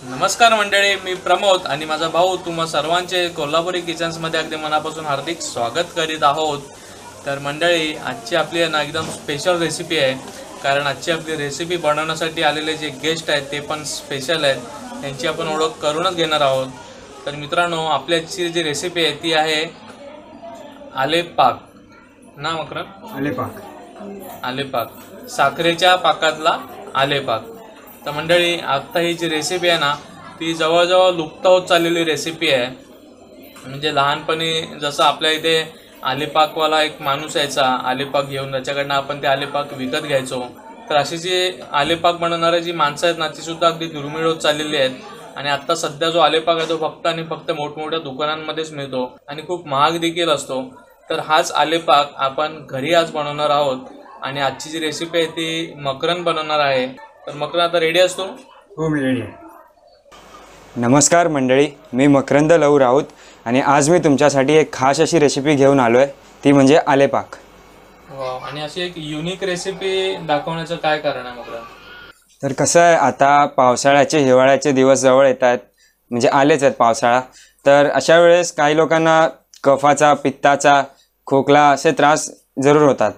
नमस्कार मंडळी, मी प्रमोद आणि माझा भाऊ तुम्हा सर्वांचे कोल्हापुरी किचन्समध्ये अगदी मनापासून हार्दिक स्वागत करीत आहोत। तर मंडळी, आजची आपली ना एकदम स्पेशल रेसिपी आहे, कारण आजची आपली रेसिपी बनवण्यासाठी आलेले जे गेस्ट आहेत ते पण स्पेशल आहेत, त्यांची आपण ओळख करूनच घेणार आहोत। तर मित्रांनो, आपली आजची जी रेसिपी आहे ती आहे आले पाक ना मकरन आले पाक, साखरेच्या पाकातला आले पाक। तर मंडळी, आता ही जी रेसिपी आहे ना ती जवळजवळ लुप्त होत चाललेली रेसिपी आहे। म्हणजे लहानपणी जसं आपल्या इथे आलेपाकवाला एक माणूस यायचा आलेपाक घेऊन, त्याच्याकडनं आपण ते आलेपाक विकत घ्यायचो। तर अशी जी आलेपाक बनवणारी जी माणसं आहेत ना ती सुद्धा अगदी दुर्मिळ होत चाललेली आहेत। आणि आत्ता सध्या जो आलेपाक आहे तो फक्त आणि फक्त मोठमोठ्या दुकानांमध्येच मिळतो आणि खूप महाग देखील असतो। तर हाच आलेपाक आपण घरी आज बनवणार आहोत आणि आजची जी रेसिपी आहे ती मकरन बनवणार आहे। तर मकरन, आता रेडी असतो? हो, मी रेडी आहे। नमस्कार मंडळी, मी मकरंद लहू राऊत आणि आज मी तुमच्यासाठी एक खास अशी रेसिपी घेऊन आलो आहे, ती म्हणजे आलेपाक। वाव, आणि अशी एक युनिक रेसिपी दाखवण्याचं काय कारण आहे मकरन? तर कसं आहे, आता पावसाळ्याचे हिवाळ्याचे दिवस जवळ येत आहेत, म्हणजे आलेच आहेत पावसाळा। तर अशा वेळेस काही लोकांना कफाचा, पित्ताचा, खोकला असे त्रास जरूर होतात।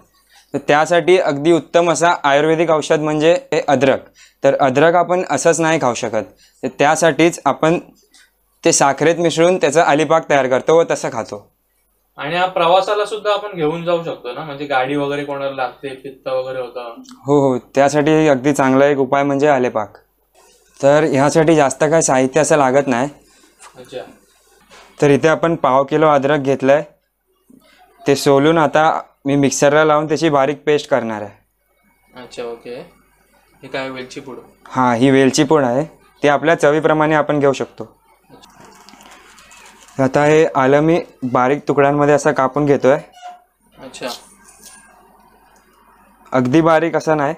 तर त्यासाठी अगदी उत्तम असा आयुर्वेदिक औषध म्हणजे हे अद्रक। तर अद्रक आपण असंच नाही खाऊ शकत, तर त्यासाठीच आपण ते साखरेत मिसळून त्याचा आलेपाक तयार करतो व तसं खातो। आणि हा प्रवासाला सुद्धा आपण घेऊन जाऊ शकतो ना, म्हणजे गाडी वगैरे कोणाला लागते, पित्त वगैरे होतं? हो हो, त्यासाठी अगदी चांगला एक उपाय म्हणजे आलेपाक। तर ह्यासाठी जास्त काय साहित्य असं लागत नाही। अच्छा, तर इथे आपण पाव किलो अद्रक घेतलं आहे, ते सोलून आता मी मिक्सरला लावून त्याची बारीक पेस्ट करणार आहे। अच्छा, ओके। हे काय, वेलची पूड? हां, ही वेलची पूड आहे, ती आपल्या चवीप्रमाणे आपण घेऊ शकतो। आता हे आलं मी बारीक तुकड्यांमध्ये असं कापून घेतो आहे। अच्छा, अगदी बारीक असं नाही,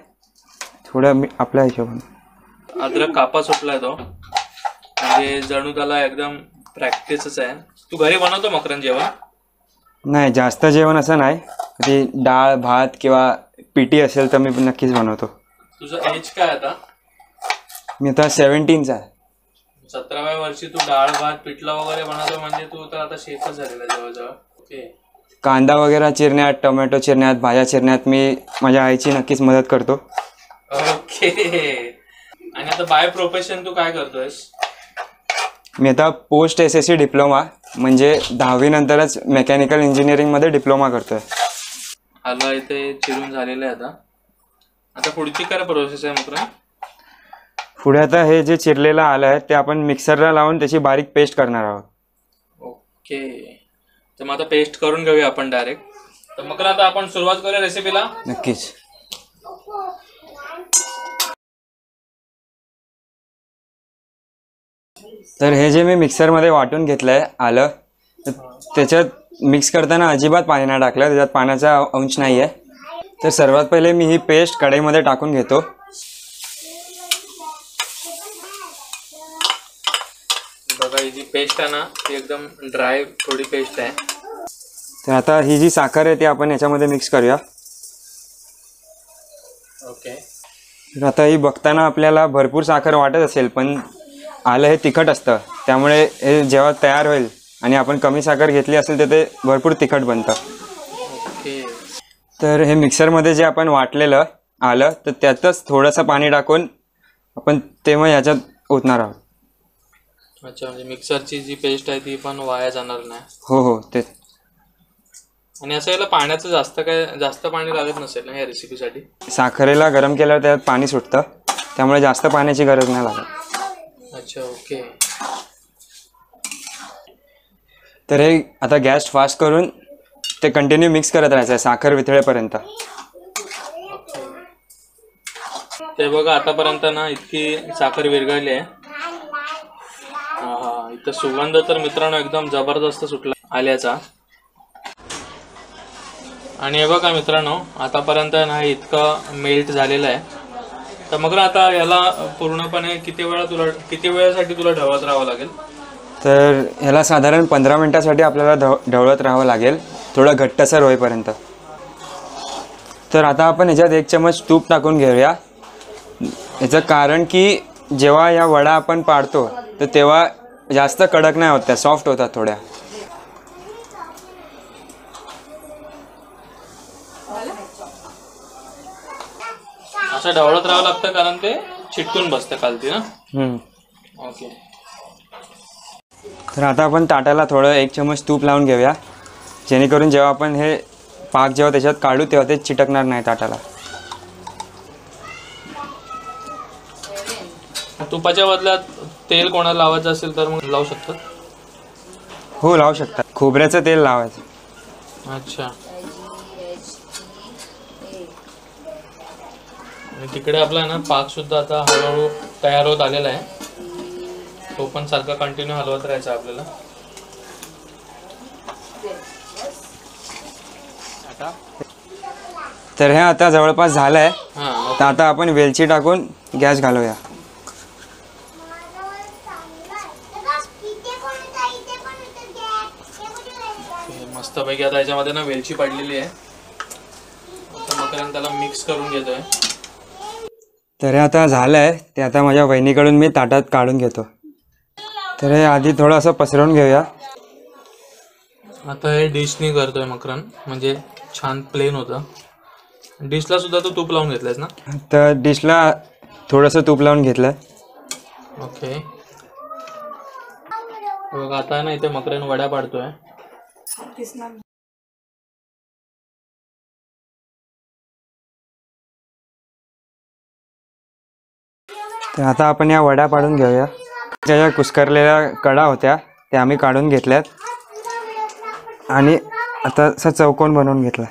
थोडं आपल्या हिशोबाने। अद्रक कापा सुटलाय तो, म्हणजे जणू त्याला एकदम प्रॅक्टिसच आहे। तू घरी बनवतो मकरन जेवण? नाही, जास्त जेवण असं नाही, ती डाळ भात किंवा पिठी असेल तर मी नक्कीच बनवतो। तुझं एज काय आता? मी आता 17चा आहे। 17व्या वर्षी तू डाळ भात पिठला वगैरे बनवतो, म्हणजे तू तर आता शेफच झालेला जवळजवळ। ओके। कांदा वगैरे चिरण्यात, टोमॅटो चिरण्यात, भाज्या चिरण्यात मी माझ्या आईची नक्कीच मदत करतो। ओके। आणि आता बाय प्रोफेशन तू काय करतोयस? मी आता पोस्ट SSC डिप्लोमा म्हणजे 10वी नंतरच मेकॅनिकल इंजिनिअरिंगमध्ये डिप्लोमा करतोय। आलं इथे चिरून झालेलं आहे। आता पुढची काय प्रोसेस आहे मकरन? पुढे आता हे जे चिरलेलं आलं आहे ते आपण मिक्सरला लावून त्याची बारीक पेस्ट करणार आहोत। ओके, तर मग आता पेस्ट करून घेऊया आपण डायरेक्ट। तर मकरन, आता आपण सुरुवात करूया रेसिपीला? नक्कीच। तर हे जे मी मिक्सरमध्ये वाटून घेतलं आहे आलं, त्याच्यात मिक्स करताना अजिबात पाणी नाही टाकलं, त्याच्यात पाण्याचा अंश नाही आहे। तर सर्वात पहिले मी ही पेस्ट कढईमध्ये टाकून घेतो। बघा, ही जी पेस्ट आहे ना ती एकदम ड्राय थोडी पेस्ट आहे। तर आता ही जी साखर आहे ती आपण याच्यामध्ये मिक्स करूया। ओके। तर आता ही बघताना आपल्याला भरपूर साखर वाटत असेल, पण आलं हे तिखट असतं, त्यामुळे हे जेव्हा तयार होईल आणि आपण कमी साखर घेतली असेल तर ते भरपूर तिखट बनतं। ओके। तर हे मिक्सरमध्ये जे आपण वाटलेलं आलं तर त्यातच थोडंसं पाणी टाकून आपण ते मग ह्याच्यात ओतणार आहोत। अच्छा, म्हणजे मिक्सरची जी पेस्ट आहे ती पण वाया जाणार नाही? हो हो, तेच। आणि असं याला पाण्याचं जास्त पाणी लागत नसेल ना या रेसिपीसाठी? साखरेला गरम केल्यावर त्यात पाणी सुटतं, त्यामुळे जास्त पाण्याची गरज नाही लागत। अच्छा, ओके। तर हे आता गॅस फास्ट करून ते कंटिन्यू मिक्स करत राहायचं आहे साखर वितळेपर्यंत। ते बघा, आतापर्यंत ना इतकी साखर विरघळली आहे। हा, इथं सुगंध तर मित्रांनो एकदम जबरदस्त सुटला आल्याचा। आणि हे बघा मित्रांनो, आतापर्यंत ना इतकं मेल्ट झालेलं आहे। तर मग आता याला पूर्णपणे किती वेळासाठी तुला ढवळत राहावं लागेल? तर ह्याला साधारण 15 मिनिटासाठी आपल्याला ढवळत राहावं लागेल, थोडं घट्टसर होईपर्यंत। तर आता आपण ह्याच्यात 1 चमच तूप टाकून घेऊया। याचं कारण की जेव्हा या वडा आपण पाडतो तर तेव्हा जास्त कडक नाही होत, त्या सॉफ्ट होतात थोड्या. असं ढवळत राहावं लागतं कारण ते चिटकून बसतं खालती ना. ओके. तर आता आपण ताटाला थोडं 1 चमच तूप लावून घेऊया, जेणेकरून जेव्हा आपण हे पाक जेव्हा त्याच्यात काढू तेव्हा ते चिटकणार नाही ताटाला. तुपाच्या बदल्यात तेल कोणाला लावायचं असेल तर मग लावू शकतात. हो लावू शकतात, खोबऱ्याचं तेल लावायचं. अच्छा. आणि तिकडे आपला ना पाक सुद्धा आता हळूहळू तयार होत आलेला आहे. तो पण सारखा कंटिन्यू हलवत राहायचा आपल्याला. तर हे आता जवळपास झालं आहे. हां. तर आता आपण वेलची टाकून गॅस घालूया. मस्तपैकी आता याच्यामध्ये ना वेलची पडलेली आहे. आता मकरंद त्याला मिक्स करून घेतोय. तर हे आता झालं आहे, ते आता माझ्या वहिनीकडून मी ताटात काढून घेतो. तर हे आधी थोडं असं पसरवून घेऊया. आता हे डिशनी करतोय मकरंद, म्हणजे छान प्लेन होतं. डिशला सुद्धा तू तूप लावून घेतलंयस ना. तर डिशला थोडंसं तूप लावून घेतलं. ओके. बघ आता ना इथे मकरंद वड्या पाडतोय. तर आता आपण या वड्या पाडून घेऊया. ज्या कुस्करलेल्या कडा होत्या त्या आम्ही काढून घेतल्यात आणि आता असा चौकोन बनवून घेतला.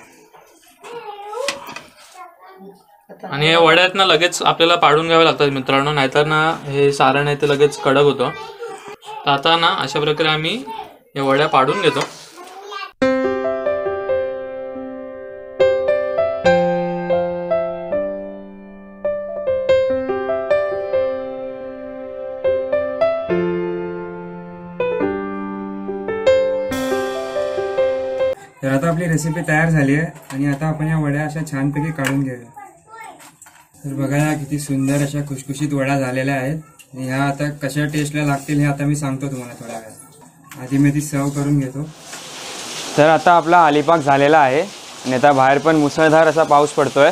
आणि या वड्यात ना लगेच आपल्याला पाडून घ्यावे लागतात मित्रांनो, नाहीतर ना हे सारण आहे ते लगेच कडक होतं. तर आता ना अशा प्रकारे आम्ही या वड्या पाडून घेतो. तर आता आपली रेसिपी तयार झाली आहे आणि आता आपण या वड्या अशा छानपैकी काढून घेऊया. तर बघा या किती सुंदर अशा खुशखुशीत वड्या झालेल्या आहेत. आणि ह्या आता कशा टेस्टला लागतील हे आता मी सांगतो तुम्हाला थोड्या वेळात. आधी मी ती सर्व करून घेतो. तर आता आपला अलिपाक झालेला आहे आणि आता बाहेर पण मुसळधार असा पाऊस पडतोय.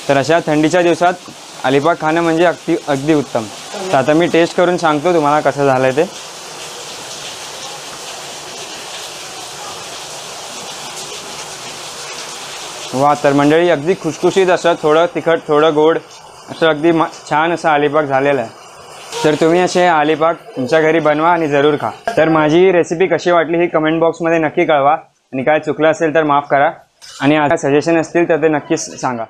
तर अशा थंडीच्या दिवसात अलिपाक खाणं म्हणजे अगदी उत्तम. तर आता मी टेस्ट करून सांगतो तुम्हाला कसं झालंय ते. वा, तर मंडळी अगदी खुशखुशीत असं थोडं तिखट थोडं गोड असं अगदी छान असं अलिपाक झालेलं आहे. तर तुम्ही असे अलिपाक तुमच्या घरी बनवा आणि जरूर खा. तर माझी रेसिपी कशी वाटली ही कमेंट बॉक्समध्ये नक्की कळवा आणि काय चुकलं असेल तर माफ करा आणि आता सजेशन असतील तर ते नक्कीच सांगा.